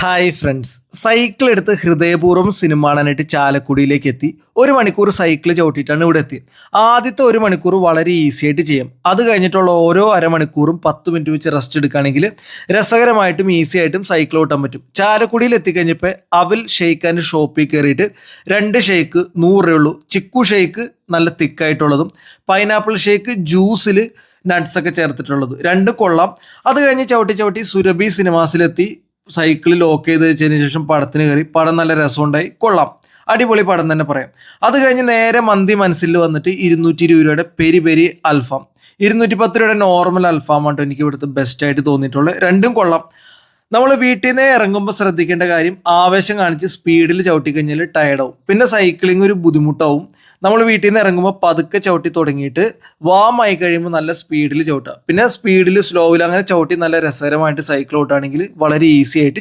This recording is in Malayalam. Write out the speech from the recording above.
ഹായ് ഫ്രണ്ട്സ്, സൈക്കിൾ എടുത്ത് ഹൃദയപൂർവ്വം സിനിമ കാണാനായിട്ട് ചാലക്കുടിയിലേക്ക് എത്തി. 1 മണിക്കൂർ സൈക്കിൾ ചവിട്ടിയിട്ടാണ് ഇവിടെ എത്തിയത്. ആദ്യത്തെ 1 മണിക്കൂർ വളരെ ഈസി ആയിട്ട് ചെയ്യാം. അത് കഴിഞ്ഞിട്ടുള്ള ഓരോ അരമണിക്കൂറും 10 മിനിറ്റ് വെച്ച് റെസ്റ്റ് എടുക്കുകയാണെങ്കിൽ രസകരമായിട്ടും ഈസി ആയിട്ടും സൈക്കിൾ ഓട്ടാൻ പറ്റും. ചാലക്കുടിയിൽ എത്തിക്കഴിഞ്ഞപ്പോൾ അവിൽ ഷെയ്ക്ക് ആൻഡ് ഷോപ്പിൽ കയറിയിട്ട് 2 ഷെയ്ക്ക് 100 രൂപയേ ഉള്ളൂ. ചിക്കു ഷെയ്ക്ക് നല്ല തിക്കായിട്ടുള്ളതും പൈനാപ്പിൾ ഷേക്ക് ജ്യൂസിൽ നട്ട്സൊക്കെ ചേർത്തിട്ടുള്ളത് രണ്ടും കൊള്ളാം. അത് കഴിഞ്ഞ് ചവിട്ടി സുരഭി സിനിമാസിലെത്തി. സൈക്കിൾ ലോക്ക് ചെയ്ത് വെച്ചതിന് ശേഷം പടത്തിന് കയറി. പടം നല്ല രസമുണ്ടായി, കൊള്ളാം, അടിപൊളി പടം തന്നെ പറയാം. അത് കഴിഞ്ഞ് നേരെ മന്തി മനസ്സിൽ വന്നിട്ട് 220 രൂപയുടെ പെരി പെരി അൽഫാം, 210 രൂപയുടെ നോർമൽ അൽഫാമാട്ടോ എനിക്ക് ഇവിടുത്തെ ബെസ്റ്റായിട്ട് തോന്നിയിട്ടുള്ളത്. രണ്ടും കൊള്ളാം. നമ്മൾ വീട്ടിൽ നിന്ന് ഇറങ്ങുമ്പോൾ ശ്രദ്ധിക്കേണ്ട കാര്യം, ആവേശം കാണിച്ച് സ്പീഡിൽ ചവിട്ടി കഴിഞ്ഞാൽ ടയർഡാവും, പിന്നെ സൈക്ലിംഗ് ഒരു ബുദ്ധിമുട്ടാവും. നമ്മൾ വീട്ടിൽ നിന്ന് ഇറങ്ങുമ്പോൾ പതുക്കെ ചവിട്ടി തുടങ്ങിയിട്ട് വാമായി കഴിയുമ്പോൾ നല്ല സ്പീഡിൽ ചവിട്ടുക, പിന്നെ സ്പീഡിൽ സ്ലോവിൽ അങ്ങനെ ചവിട്ടി നല്ല രസകരമായിട്ട് സൈക്കിൾ ഓട്ടുകയാണെങ്കിൽ വളരെ ഈസി ആയിട്ട്